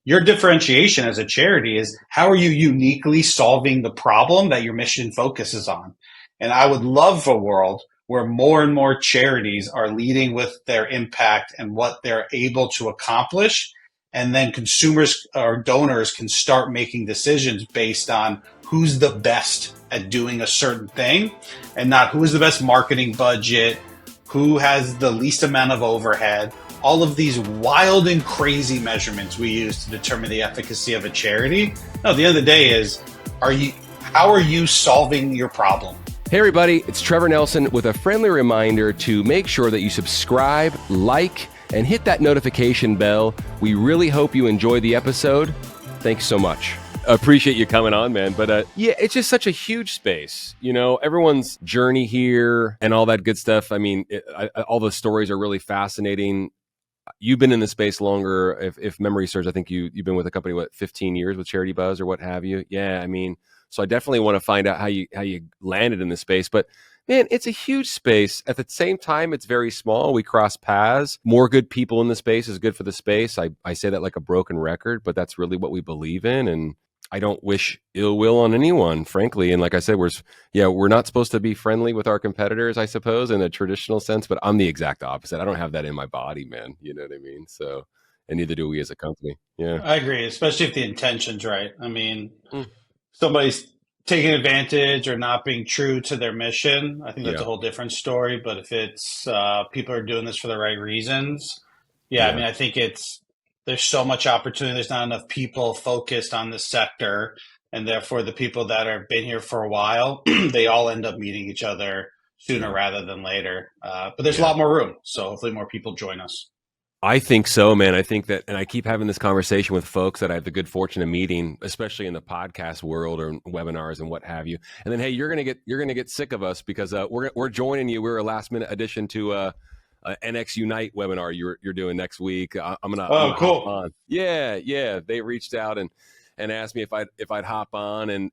your differentiation as a charity is how are you uniquely solving the problem that your mission focuses on? And I would love a world where more and more charities are leading with their impact and what they're able to accomplish. And then consumers or donors can start making decisions based on who's the best at doing a certain thing and not who is the best marketing budget, who has the least amount of overhead. All of these wild and crazy measurements we use to determine the efficacy of a charity. No, at the end of the day is, how are you solving your problem? Hey everybody, it's Trevor Nelson with a friendly reminder to make sure that you subscribe, like, and hit that notification bell. We really hope you enjoy the episode. Thanks so much. Appreciate you coming on, man. But yeah, it's just such a huge space. You know, everyone's journey here and all that good stuff. I mean, all the stories are really fascinating. You've been in the space longer. If memory serves, I think you've been with the company, 15 years with CharityBuzz or what have you. Yeah, I mean, so I definitely want to find out how you landed in this space. But man, it's a huge space. At the same time, it's very small. We cross paths. More good people in the space is good for the space. I say that like a broken record, but that's really what we believe in. And I don't wish ill will on anyone, frankly. And like I said, we're not supposed to be friendly with our competitors, I suppose, in a traditional sense, but I'm the exact opposite. I don't have that in my body, man. You know what I mean? So, and neither do we as a company. Yeah. I agree, especially if the intention's right. I mean, somebody's taking advantage or not being true to their mission, I think that's a whole different story. But if it's people are doing this for the right reasons, I mean, I think there's so much opportunity. There's not enough people focused on this sector. And therefore, the people that have been here for a while, they all end up meeting each other sooner rather than later. But there's a lot more room. So hopefully more people join us. I think so, man. I think that, and I keep having this conversation with folks that I have the good fortune of meeting, especially in the podcast world or webinars and what have you. And then, hey, you're gonna get sick of us because we're joining you. We're a last minute addition to NX Unite webinar you're doing next week. I'm gonna cool. hop on. Yeah. They reached out and asked me if I'd hop on and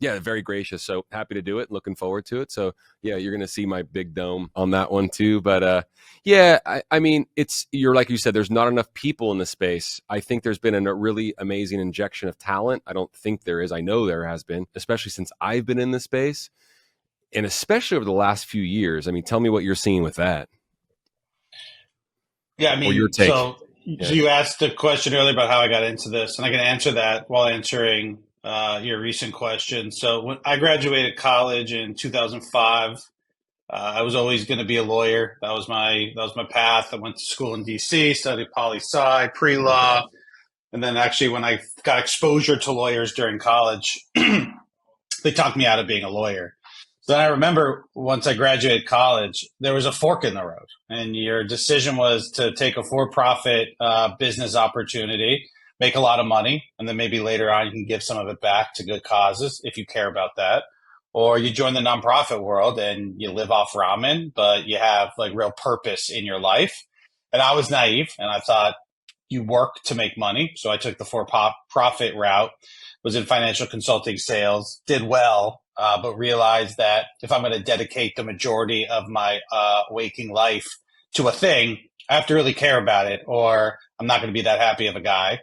very gracious. So happy to do it. Looking forward to it. So yeah, you're gonna see my big dome on that one too. But I mean, you're like you said, there's not enough people in the space. I think there's been a really amazing injection of talent. I don't think there is. I know there has been, especially since I've been in the space, and especially over the last few years. I mean, tell me what you're seeing with that. Yeah, I mean, your take. So you asked a question earlier about how I got into this, and I can answer that while answering your recent question. So when I graduated college in 2005, I was always going to be a lawyer. That was my path. I went to school in DC, studied poli-sci, pre-law, and then actually when I got exposure to lawyers during college, they talked me out of being a lawyer. So then I remember once I graduated college, there was a fork in the road, and your decision was to take a for-profit business opportunity, make a lot of money, and then maybe later on you can give some of it back to good causes if you care about that. Or you join the nonprofit world and you live off ramen, but you have like real purpose in your life. And I was naive and I thought you work to make money. So I took the for-profit route, was in financial consulting sales, did well, but realized that if I'm going to dedicate the majority of my waking life to a thing, I have to really care about it or I'm not going to be that happy of a guy.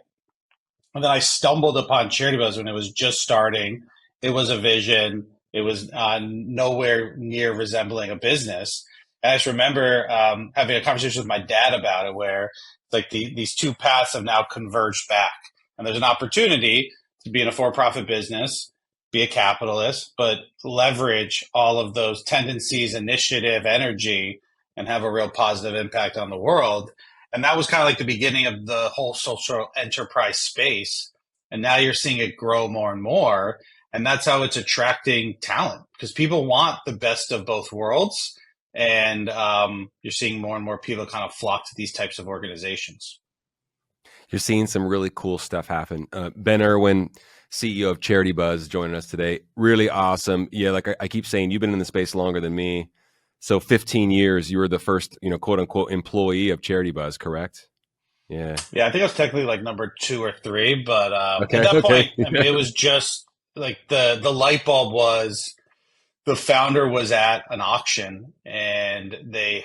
And then I stumbled upon CharityBuzz when it was just starting. It was a vision. It was nowhere near resembling a business. And I just remember having a conversation with my dad about it where like these two paths have now converged back. And there's an opportunity to be in a for-profit business, be a capitalist, but leverage all of those tendencies, initiative, energy, and have a real positive impact on the world. And that was kind of like the beginning of the whole social enterprise space. And now you're seeing it grow more and more. And that's how it's attracting talent because people want the best of both worlds. And you're seeing more and more people kind of flock to these types of organizations. You're seeing some really cool stuff happen. Ben Erwin, CEO of CharityBuzz, joining us today. Really awesome. Yeah, like I keep saying, you've been in the space longer than me. So 15 years, you were the first, quote unquote, employee of CharityBuzz, correct? Yeah. Yeah, I think I was technically like number 2 or 3, but at that point, I mean, it was just like the light bulb was the founder was at an auction and they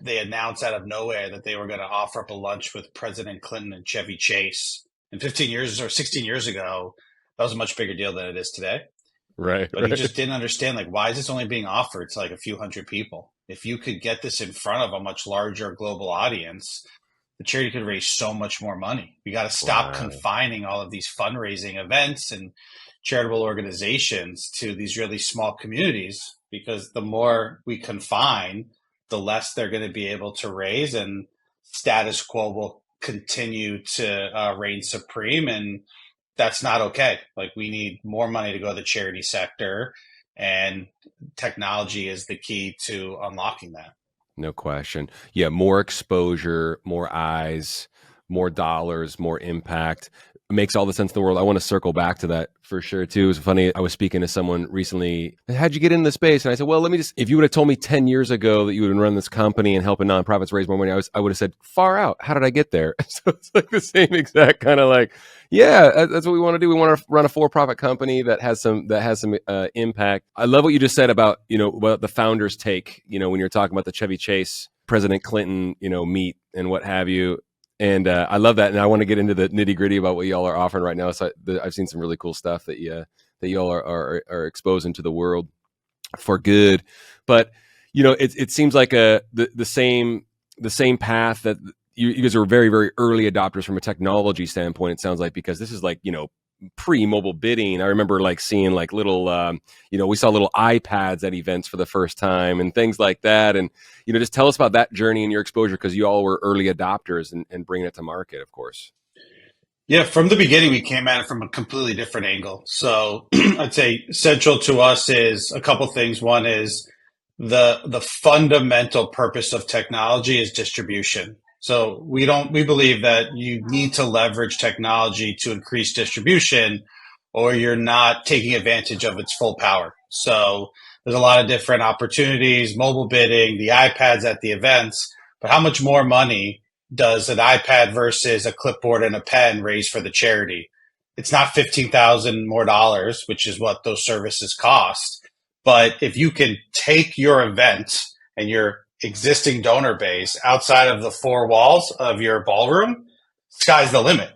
announced out of nowhere that they were going to offer up a lunch with President Clinton and Chevy Chase. And 15 years or 16 years ago, that was a much bigger deal than it is today. Right, But he right. just didn't understand, like, why is this only being offered to like a few hundred people? If you could get this in front of a much larger global audience, the charity could raise so much more money. We got to stop Wow. confining all of these fundraising events and charitable organizations to these really small communities, because the more we confine, the less they're going to be able to raise, and status quo will continue to reign supreme. And that's not okay. Like, we need more money to go to the charity sector, and technology is the key to unlocking that. No question. Yeah, more exposure, more eyes, more dollars, more impact. It makes all the sense in the world. I want to circle back to that for sure too. It was funny. I was speaking to someone recently. How'd you get into the space? And I said, well, let me just, if you would have told me 10 years ago that you would run this company and helping nonprofits raise more money, I would have said, far out. How did I get there? So it's like the same exact kind of like, yeah, that's what we want to do. We want to run a for-profit company that has some impact. I love what you just said about, what the founders take, when you're talking about the Chevy Chase, President Clinton, meet and what have you. And I love that. And I want to get into the nitty gritty about what y'all are offering right now. So I've seen some really cool stuff that y'all are exposing to the world for good. But, it seems like the same path that you guys are very, very early adopters from a technology standpoint, it sounds like, because this is like, pre-mobile bidding. I remember like seeing like little, we saw little iPads at events for the first time and things like that. And, just tell us about that journey and your exposure, because you all were early adopters and bringing it to market, of course. Yeah, from the beginning, we came at it from a completely different angle. So I'd say central to us is a couple things. One is the fundamental purpose of technology is distribution. So we believe that you need to leverage technology to increase distribution, or you're not taking advantage of its full power. So there's a lot of different opportunities, mobile bidding, the iPads at the events, but how much more money does an iPad versus a clipboard and a pen raise for the charity? It's not $15,000 more dollars, which is what those services cost. But if you can take your event and your existing donor base outside of the four walls of your ballroom, sky's the limit.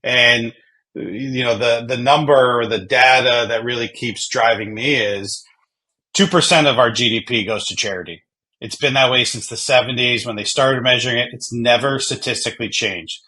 And the number or the data that really keeps driving me is 2% of our GDP goes to charity. It's been that way since the 70s when they started measuring it. It's never statistically changed.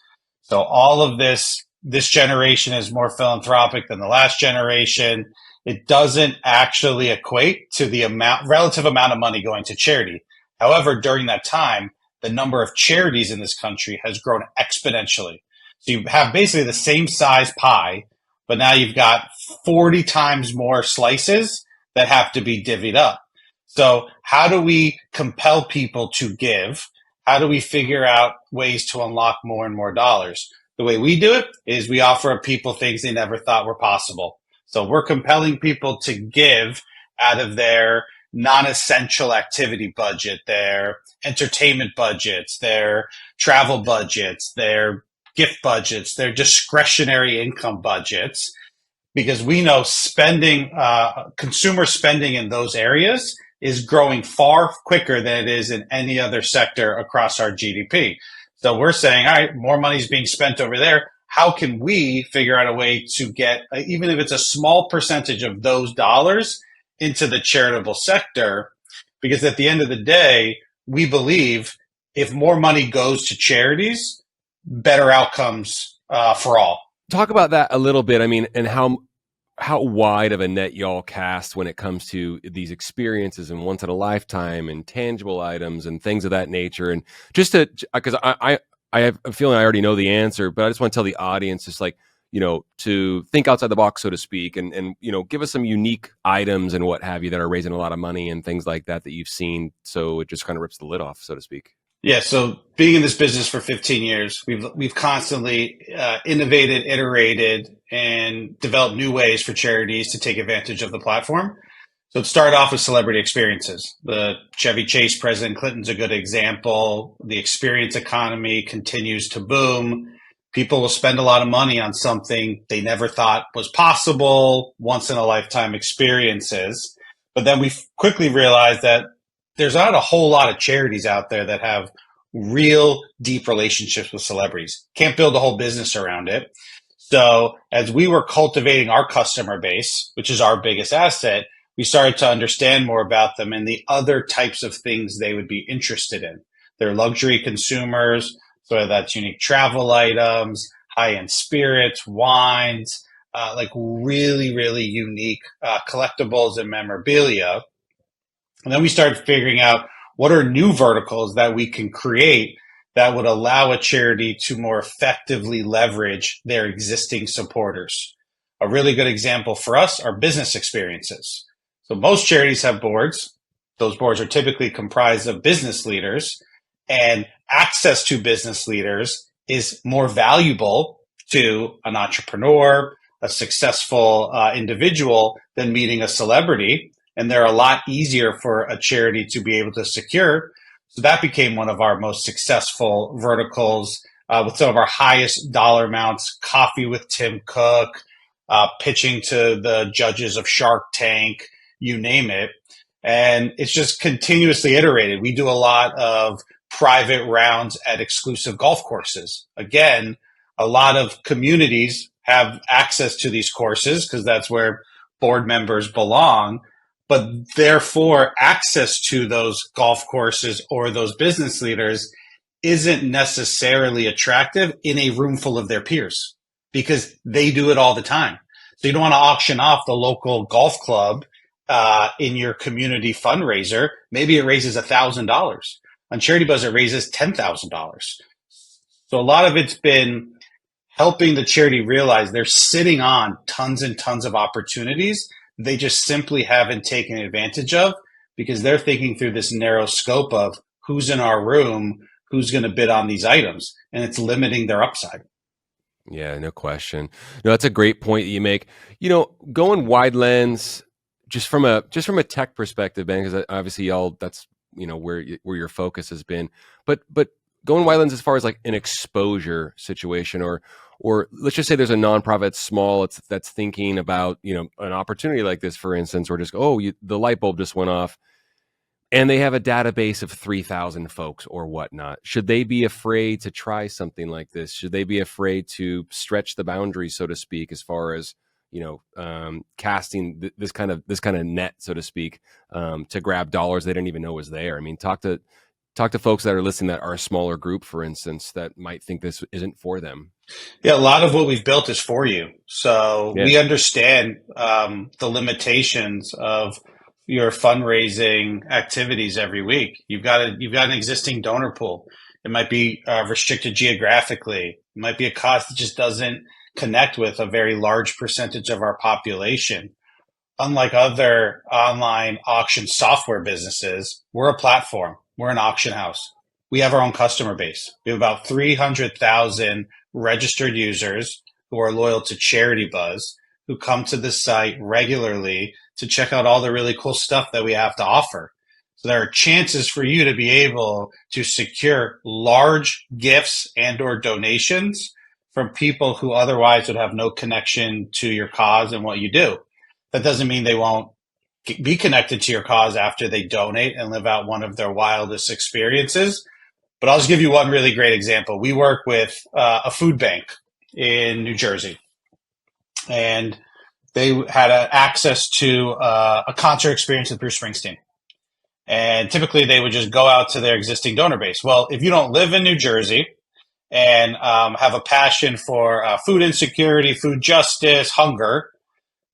So all of this generation is more philanthropic than the last generation. It doesn't actually equate to the relative amount of money going to charity. However, during that time, the number of charities in this country has grown exponentially. So you have basically the same size pie, but now you've got 40 times more slices that have to be divvied up. So how do we compel people to give? How do we figure out ways to unlock more and more dollars? The way we do it is we offer people things they never thought were possible. So we're compelling people to give out of their non-essential activity budget, their entertainment budgets, their travel budgets, their gift budgets, their discretionary income budgets, because we know consumer spending in those areas is growing far quicker than it is in any other sector across our GDP. So we're saying, all right, more money is being spent over there. How can we figure out a way to get, even if it's a small percentage of those dollars, into the charitable sector? Because at the end of the day, we believe if more money goes to charities, better outcomes for all. Talk about that a little bit. I mean, and how wide of a net y'all cast when it comes to these experiences and once in a lifetime and tangible items and things of that nature. And just because I have a feeling I already know the answer, but I just want to tell the audience, just like, to think outside the box, so to speak, and give us some unique items and what have you that are raising a lot of money and things like that you've seen. So it just kind of rips the lid off, so to speak. Yeah. So being in this business for 15 years, we've constantly innovated, iterated, and developed new ways for charities to take advantage of the platform. So it started off with celebrity experiences. The Chevy Chase, President Clinton's a good example. The experience economy continues to boom. People will spend a lot of money on something they never thought was possible, once in a lifetime experiences. But then we quickly realized that there's not a whole lot of charities out there that have real deep relationships with celebrities. Can't build a whole business around it. So as we were cultivating our customer base, which is our biggest asset, we started to understand more about them and the other types of things they would be interested in. They're luxury consumers, so whether that's unique travel items, high-end spirits, wines, like really, really unique collectibles and memorabilia. And then we started figuring out what are new verticals that we can create that would allow a charity to more effectively leverage their existing supporters. A really good example for us are business experiences. So most charities have boards. Those boards are typically comprised of business leaders, and access to business leaders is more valuable to an entrepreneur, a successful individual than meeting a celebrity. And they're a lot easier for a charity to be able to secure. So that became one of our most successful verticals with some of our highest dollar amounts, coffee with Tim Cook, pitching to the judges of Shark Tank, you name it. And it's just continuously iterated. We do a lot of private rounds at exclusive golf courses. Again, a lot of communities have access to these courses because that's where board members belong. But therefore, access to those golf courses or those business leaders isn't necessarily attractive in a room full of their peers because they do it all the time. So you don't want to auction off the local golf club in your community fundraiser. Maybe it raises $1,000. On CharityBuzz, it raises $10,000. So a lot of it's been helping the charity realize they're sitting on tons and tons of opportunities they just simply haven't taken advantage of because they're thinking through this narrow scope of who's in our room, who's going to bid on these items, and it's limiting their upside. Yeah, no question. No, that's a great point that you make. Going wide lens, just from a tech perspective, Ben, because obviously y'all, that's where your focus has been. But going wide lens as far as like an exposure situation, or let's just say there's a nonprofit small that's thinking about an opportunity like this, for instance, or just the light bulb just went off, and they have a database of 3,000 folks or whatnot. Should they be afraid to try something like this? Should they be afraid to stretch the boundaries, so to speak, as far as casting this kind of net, so to speak, to grab dollars they didn't even know was there? I mean, talk to folks that are listening that are a smaller group, for instance, that might think this isn't for them. Yeah, a lot of what we've built is for you. So we understand the limitations of your fundraising activities every week. You've got an existing donor pool. It might be restricted geographically. It might be a cause that just doesn't connect with a very large percentage of our population. Unlike other online auction software businesses, we're a platform. We're an auction house. We have our own customer base. We have about 300,000 registered users who are loyal to CharityBuzz, who come to the site regularly to check out all the really cool stuff that we have to offer. So there are chances for you to be able to secure large gifts and or donations from people who otherwise would have no connection to your cause and what you do. That doesn't mean they won't be connected to your cause after they donate and live out one of their wildest experiences. But I'll just give you one really great example. We work with a food bank in New Jersey, and they had access to a concert experience with Bruce Springsteen. And typically they would just go out to their existing donor base. Well, if you don't live in New Jersey and have a passion for food insecurity, food justice, hunger,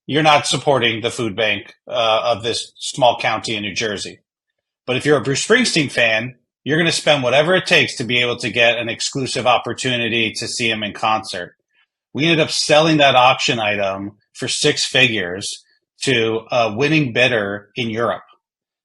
you're not supporting the food bank of this small county in New Jersey. But if you're a Bruce Springsteen fan, you're going to spend whatever it takes to be able to get an exclusive opportunity to see him in concert. We ended up selling that auction item for 6 figures to a winning bidder in Europe.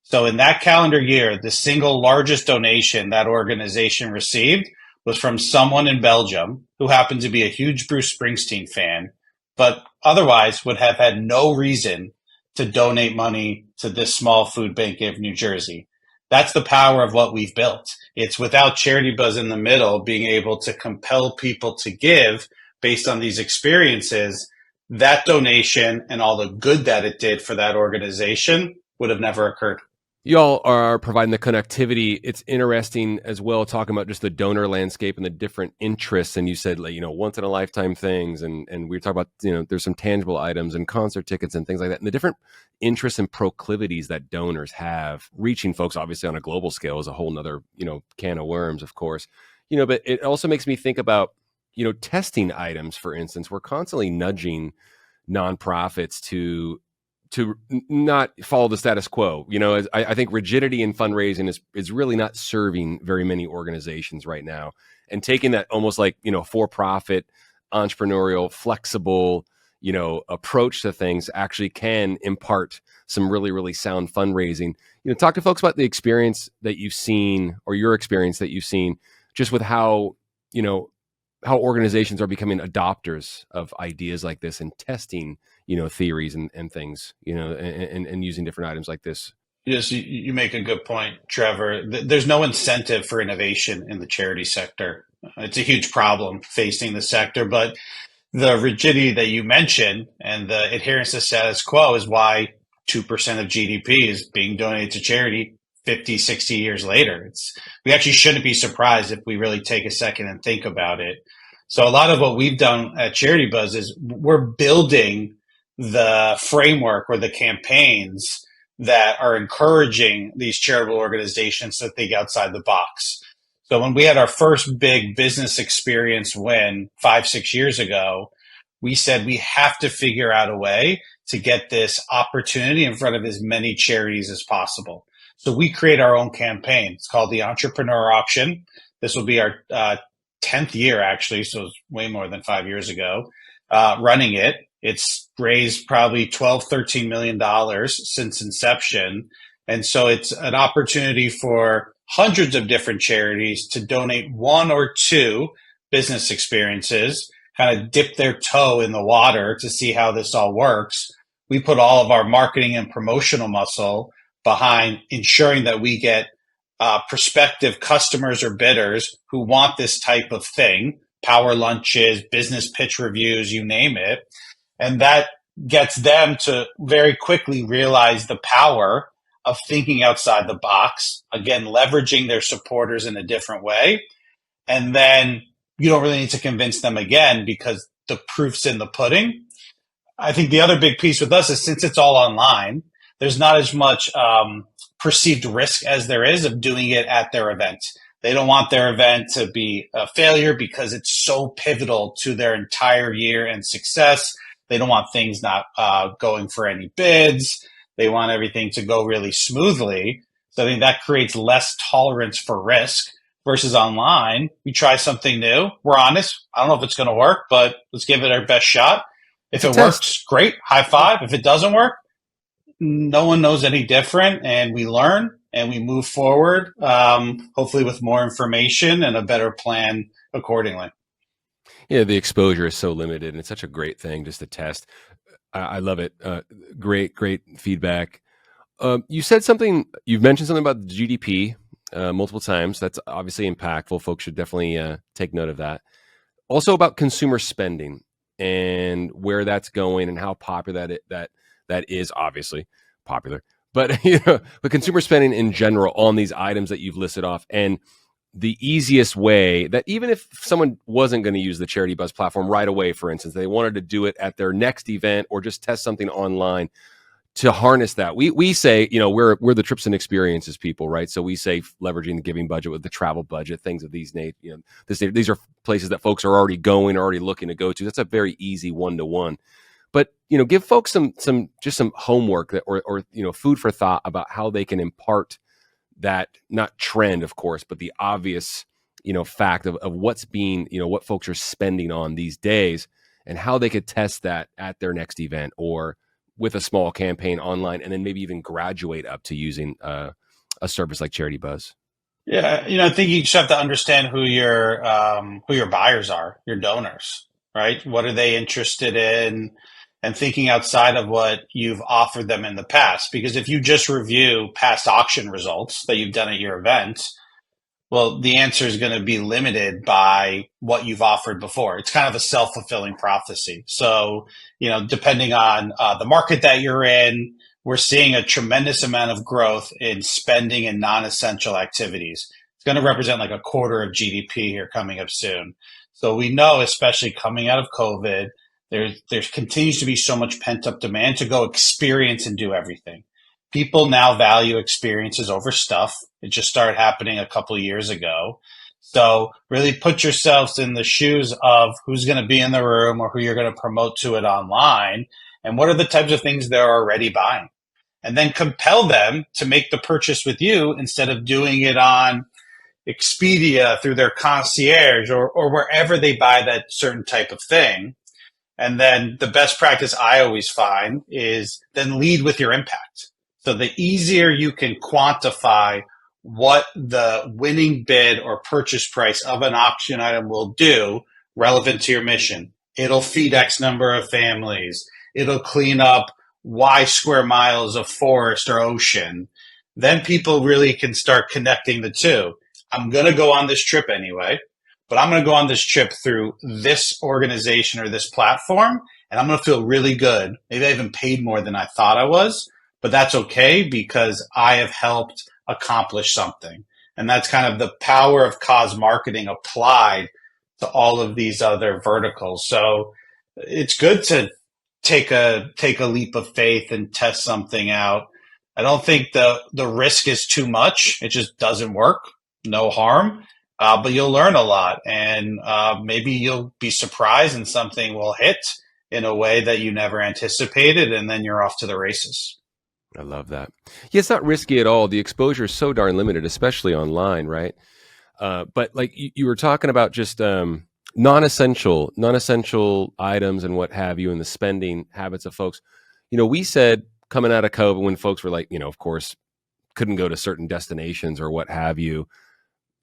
So in that calendar year, the single largest donation that organization received was from someone in Belgium who happened to be a huge Bruce Springsteen fan, but otherwise would have had no reason to donate money to this small food bank of New Jersey. That's the power of what we've built. It's without CharityBuzz in the middle being able to compel people to give based on these experiences, that donation and all the good that it did for that organization would have never occurred. Y'all are providing the connectivity. It's interesting as well, talking about just the donor landscape and the different interests. And you said, like, once in a lifetime things. And we were talking about, there's some tangible items and concert tickets and things like that. And the different interests and proclivities that donors have, reaching folks, obviously, on a global scale is a whole nother, can of worms, of course. But it also makes me think about, testing items, for instance. We're constantly nudging nonprofits to not follow the status quo. I think rigidity in fundraising is really not serving very many organizations right now. And taking that almost like, for-profit, entrepreneurial, flexible, approach to things actually can impart some really, really sound fundraising. Talk to folks about the experience that you've seen, or your experience that you've seen, just with how organizations are becoming adopters of ideas like this and testing, theories and things, and using different items like this. Yes, you make a good point, Trevor. There's no incentive for innovation in the charity sector. It's a huge problem facing the sector, but the rigidity that you mentioned and the adherence to status quo is why 2% of GDP is being donated to charity 50, 60 years later. We actually shouldn't be surprised if we really take a second and think about it. So a lot of what we've done at CharityBuzz is we're building the framework or the campaigns that are encouraging these charitable organizations to think outside the box. So when we had our first big business experience win 5, 6 years ago, we said we have to figure out a way to get this opportunity in front of as many charities as possible. So we create our own campaign. It's called the Entrepreneur Auction. This will be our 10th year, actually, so it's way more than 5 years ago, running it. It's raised probably $12, $13 million since inception. And so it's an opportunity for hundreds of different charities to donate 1 or 2 business experiences, kind of dip their toe in the water to see how this all works. We put all of our marketing and promotional muscle behind ensuring that we get prospective customers or bidders who want this type of thing, power lunches, business pitch reviews, you name it. And that gets them to very quickly realize the power of thinking outside the box, again, leveraging their supporters in a different way. And then you don't really need to convince them again because the proof's in the pudding. I think the other big piece with us is since it's all online, there's not as much perceived risk as there is of doing it at their event. They don't want their event to be a failure because it's so pivotal to their entire year and success. They don't want things not going for any bids. They want everything to go really smoothly. So I think that creates less tolerance for risk versus online. We try something new. We're honest. I don't know if it's going to work, but let's give it our best shot. If it works, great. High five. If it doesn't work, no one knows any different, and we learn and we move forward, hopefully with more information and a better plan accordingly. Yeah, the exposure is so limited, and it's such a great thing just to test. I love it. Great feedback. You've mentioned something about the GDP multiple times. That's obviously impactful. Folks should definitely take note of that. Also about consumer spending and where that's going and how popular that is, obviously popular. But but consumer spending in general on these items that you've listed off, and the easiest way that even if someone wasn't going to use the CharityBuzz platform right away, for instance, they wanted to do it at their next event or just test something online to harness that. We say, we're the trips and experiences people, right? So we say leveraging the giving budget with the travel budget, things of these these are places that folks are already going, already looking to go to. That's a very easy one-to-one. But give folks some homework or food for thought about how they can impart that, not trend, of course, but the obvious fact of what's being what folks are spending on these days, and how they could test that at their next event or with a small campaign online, and then maybe even graduate up to using a service like CharityBuzz. Yeah, I think you just have to understand who your buyers are, your donors, right? What are they interested in? And thinking outside of what you've offered them in the past. Because if you just review past auction results that you've done at your event, well, the answer is going to be limited by what you've offered before. It's kind of a self-fulfilling prophecy. So, depending on the market that you're in, we're seeing a tremendous amount of growth in spending in non-essential activities. It's going to represent like a quarter of GDP here coming up soon. So we know, especially coming out of COVID, there continues to be so much pent up demand to go experience and do everything. People now value experiences over stuff. It just started happening a couple of years ago. So really put yourselves in the shoes of who's going to be in the room or who you're going to promote to it online, and what are the types of things they're already buying. And then compel them to make the purchase with you instead of doing it on Expedia through their concierge or wherever they buy that certain type of thing. And then the best practice I always find is then lead with your impact. So the easier you can quantify what the winning bid or purchase price of an auction item will do relevant to your mission. It'll feed X number of families. It'll clean up Y square miles of forest or ocean. Then people really can start connecting the two. I'm going to go on this trip anyway, but I'm going to go on this trip through this organization or this platform, and I'm going to feel really good. Maybe I even paid more than I thought I was, but that's okay because I have helped accomplish something. And that's kind of the power of cause marketing applied to all of these other verticals. So it's good to take a leap of faith and test something out. I don't think the risk is too much. It just doesn't work. No harm. But you'll learn a lot, and maybe you'll be surprised and something will hit in a way that you never anticipated, and then you're off to the races. I love that. Yeah, it's not risky at all. The exposure is so darn limited, especially online, right? But like you were talking about just non-essential items and what have you, and the spending habits of folks. We said coming out of COVID when folks were like, of course, couldn't go to certain destinations or what have you.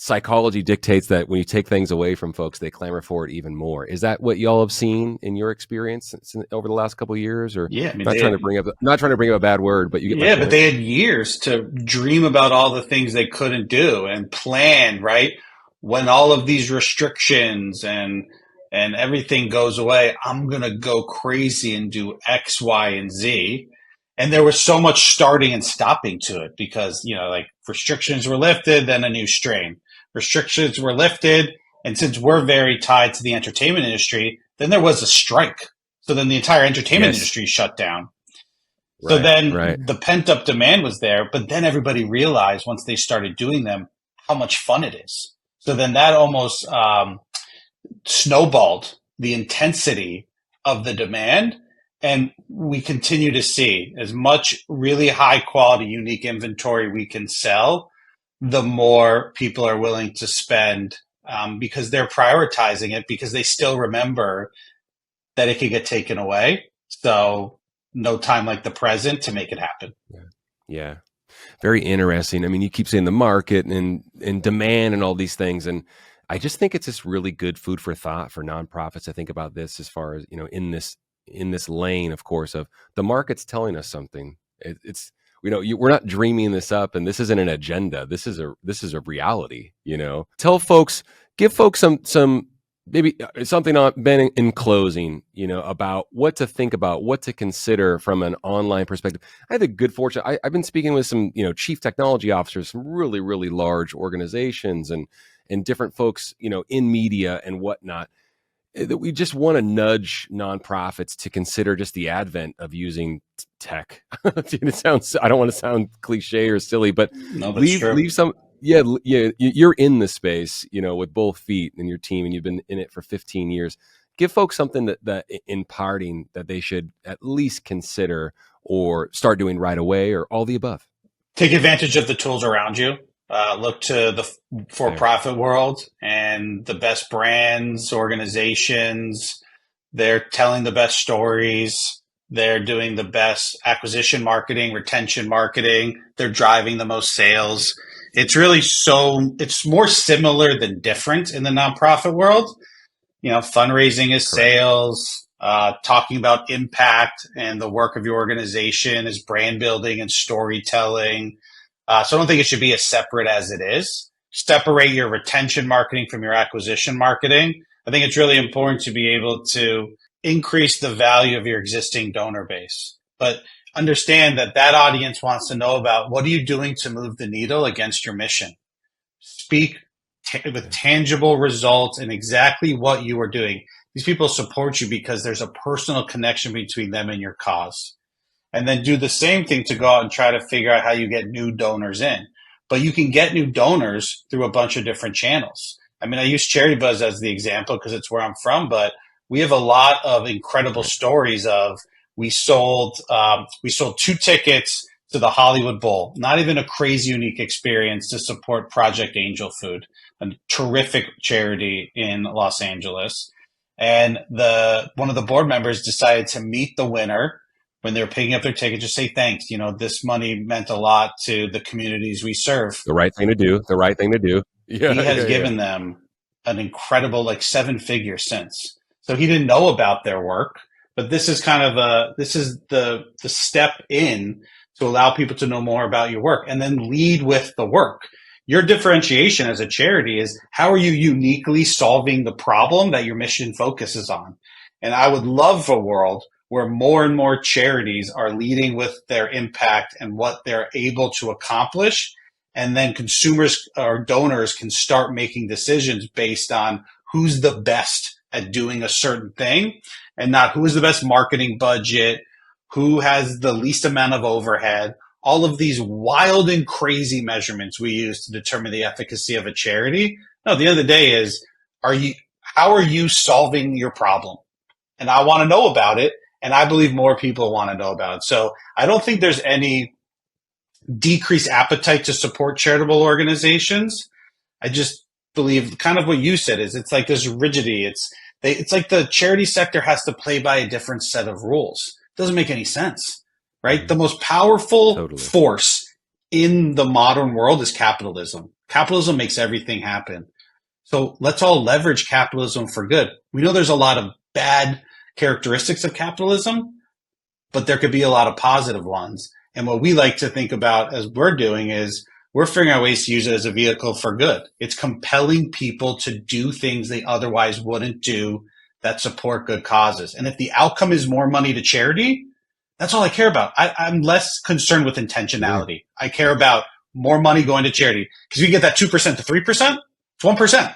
Psychology dictates that when you take things away from folks, they clamor for it even more. Is that what y'all have seen in your experience over the last couple of years? Or yeah, I mean, not trying to bring up a bad word, but you get my point. But they had years to dream about all the things they couldn't do and plan, right? When all of these restrictions and everything goes away, I'm gonna go crazy and do X, Y, and Z. And there was so much starting and stopping to it because, like restrictions were lifted, then a new strain. Restrictions were lifted, and since we're very tied to the entertainment industry, then there was a strike. So then the entire entertainment industry shut down. Right, so then the pent-up demand was there, but then everybody realized once they started doing them how much fun it is. So then that almost snowballed the intensity of the demand. And we continue to see as much really high quality, unique inventory we can sell, the more people are willing to spend because they're prioritizing it because they still remember that it could get taken away. So no time like the present to make it happen. Yeah. Very interesting. I mean, you keep saying the market and demand and all these things. And I just think it's just really good food for thought for nonprofits to think about this as far as, in this lane, of course, of the market's telling us something. It's we're not dreaming this up, and this isn't an agenda. This is a reality. Give folks some maybe something on Ben in closing. About what to think about, what to consider from an online perspective. I had the good fortune. I've been speaking with some chief technology officers, some really really large organizations, and different folks in media and whatnot. That we just want to nudge nonprofits to consider just the advent of using tech. It sounds, I don't want to sound cliche or silly, but leave some. Yeah, you're in the space, with both feet and your team, and you've been in it for 15 years. Give folks something that imparting that they should at least consider or start doing right away, or all the above. Take advantage of the tools around you. Look to the for-profit world and the best brands, organizations. They're telling the best stories. They're doing the best acquisition marketing, retention marketing. They're driving the most sales. It's really it's more similar than different in the nonprofit world. Fundraising is sales. Talking about impact and the work of your organization is brand building and storytelling. So I don't think it should be as separate as it is. Separate your retention marketing from your acquisition marketing. I think it's really important to be able to increase the value of your existing donor base. But understand that that audience wants to know about what are you doing to move the needle against your mission. Speak with tangible results and exactly what you are doing. These people support you because there's a personal connection between them and your cause. And then do the same thing to go out and try to figure out how you get new donors in. But you can get new donors through a bunch of different channels. I mean, I use CharityBuzz as the example because it's where I'm from, but we have a lot of incredible stories of we sold 2 tickets to the Hollywood Bowl. Not even a crazy unique experience to support Project Angel Food, a terrific charity in Los Angeles. And one of the board members decided to meet the winner when they were picking up their ticket, just say thanks. You know, this money meant a lot to the communities we serve. The right thing to do. The right thing to do. Yeah, he has given them an incredible 7-figure since. So he didn't know about their work, but this is kind of the step in to allow people to know more about your work and then lead with the work. Your differentiation as a charity is how are you uniquely solving the problem that your mission focuses on? And I would love a world where more and more charities are leading with their impact and what they're able to accomplish. And then consumers or donors can start making decisions based on who's the best at doing a certain thing and not who is the best marketing budget, who has the least amount of overhead. All of these wild and crazy measurements we use to determine the efficacy of a charity. No, at the end of the day is, how are you solving your problem? And I want to know about it. And I believe more people want to know about it. So I don't think there's any decreased appetite to support charitable organizations. I just believe kind of what you said is it's like this rigidity. It's like the charity sector has to play by a different set of rules. It doesn't make any sense, right? The most powerful force in the modern world is capitalism. Capitalism makes everything happen. So let's all leverage capitalism for good. We know there's a lot of bad characteristics of capitalism, but there could be a lot of positive ones. And what we like to think about as we're doing is we're figuring out ways to use it as a vehicle for good. It's compelling people to do things they otherwise wouldn't do that support good causes. And if the outcome is more money to charity, that's all I care about. I'm less concerned with intentionality. I care about more money going to charity because we get that 2% to 3%, it's 1%.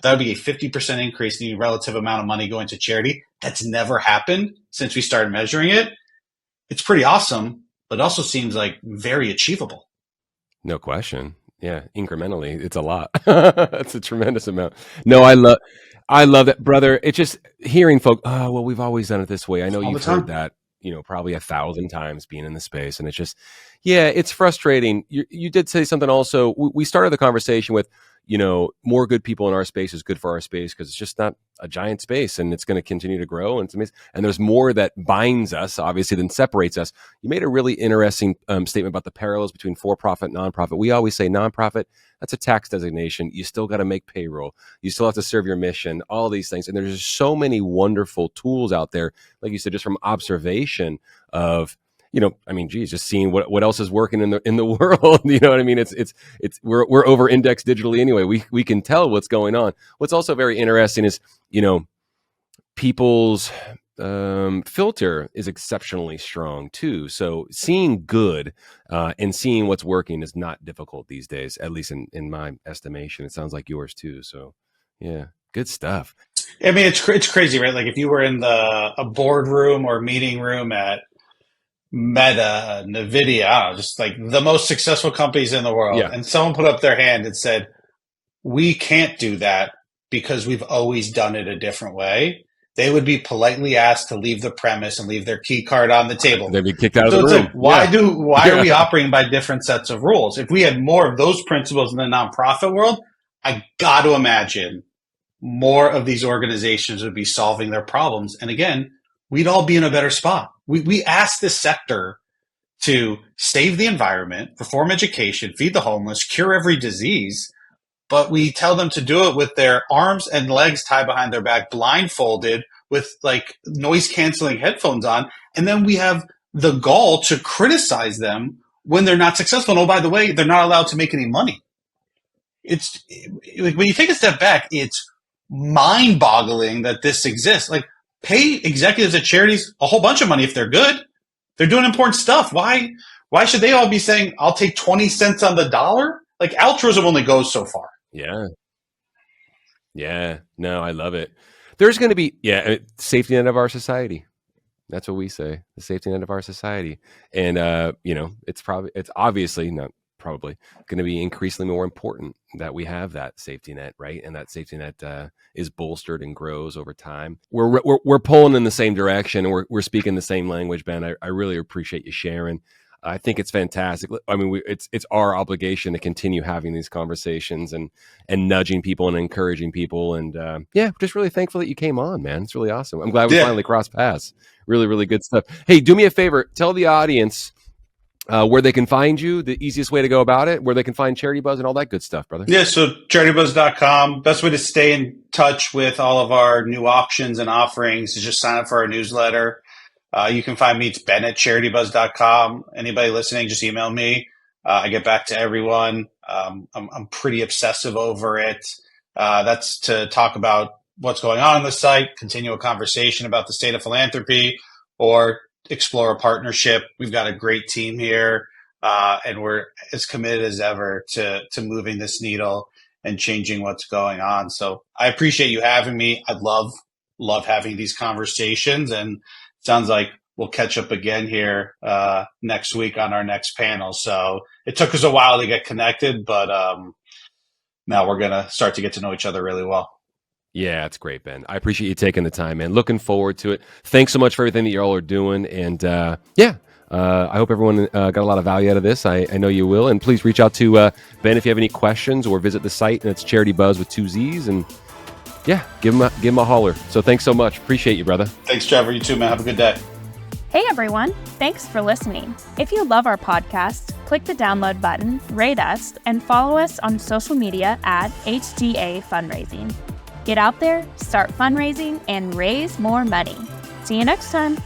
That would be a 50% increase in the relative amount of money going to charity. That's never happened since we started measuring it. It's pretty awesome, but it also seems like very achievable. No question. Yeah, incrementally, it's a lot. That's a tremendous amount. No, I love that, brother. It's just hearing folk, oh, well, we've always done it this way. I know you've heard that, probably 1,000 times being in the space. And it's just, yeah, it's frustrating. You did say something also. We started the conversation with, more good people in our space is good for our space because it's just not a giant space and it's going to continue to grow. And it's amazing. And there's more that binds us, obviously, than separates us. You made a really interesting statement about the parallels between for-profit and nonprofit. We always say nonprofit, that's a tax designation. You still got to make payroll. You still have to serve your mission, all these things. And there's so many wonderful tools out there, like you said, just from observation of, just seeing what else is working in the world. You know what I mean? We're over indexed digitally anyway. We can tell what's going on. What's also very interesting is, people's filter is exceptionally strong too. So seeing good and seeing what's working is not difficult these days, at least in my estimation. It sounds like yours too. So yeah, good stuff. I mean, it's crazy, right? Like if you were in a boardroom or meeting room at Meta, NVIDIA, just like the most successful companies in the world. Yeah. And someone put up their hand and said, we can't do that because we've always done it a different way. They would be politely asked to leave the premise and leave their key card on the table. They'd be kicked out of the room. Like, why are we operating by different sets of rules? If we had more of those principles in the nonprofit world, I got to imagine more of these organizations would be solving their problems. And again, we'd all be in a better spot. We asked this sector to save the environment, perform education, feed the homeless, cure every disease, but we tell them to do it with their arms and legs tied behind their back, blindfolded, with like noise canceling headphones on. And then we have the gall to criticize them when they're not successful. And oh, by the way, they're not allowed to make any money. It's like when you take a step back, it's mind boggling that this exists. Like, pay executives at charities a whole bunch of money if they're good. They're doing important stuff. Why should they all be saying, I'll take 20 cents on the dollar? Like, altruism only goes so far. Yeah. Yeah. No, I love it. There's going to be, safety net of our society. That's what we say, the safety net of our society. And, it's obviously not probably going to be increasingly more important that we have that safety net, right? And that safety net is bolstered and grows over time. We're pulling in the same direction, and we're speaking the same language, Ben. I really appreciate you sharing. I think it's fantastic. I mean, it's our obligation to continue having these conversations and nudging people and encouraging people. And just really thankful that you came on, man. It's really awesome. I'm glad we finally crossed paths. Really, really good stuff. Hey, do me a favor. Tell the audience where they can find you, the easiest way to go about it, where they can find CharityBuzz and all that good stuff, brother. Yeah, so CharityBuzz.com. Best way to stay in touch with all of our new auctions and offerings is just sign up for our newsletter. You can find me. It's Ben at CharityBuzz.com. Anybody listening, just email me. I get back to everyone. I'm pretty obsessive over it. That's to talk about what's going on the site, continue a conversation about the state of philanthropy, or explore a partnership. We've got a great team here, and we're as committed as ever to moving this needle and changing what's going on. So I appreciate you having me. I love having these conversations, and sounds like we'll catch up again here next week on our next panel. So it took us a while to get connected, but now we're going to start to get to know each other really well. Yeah, it's great, Ben. I appreciate you taking the time, man. Looking forward to it. Thanks so much for everything that you all are doing. And I hope everyone got a lot of value out of this. I know you will. And please reach out to Ben if you have any questions, or visit the site, and it's CharityBuzz with 2 Z's. And give him a holler. So thanks so much. Appreciate you, brother. Thanks, Trevor. You too, man. Have a good day. Hey, everyone. Thanks for listening. If you love our podcast, click the download button, rate us, and follow us on social media at HGA Fundraising. Get out there, start fundraising, and raise more money. See you next time.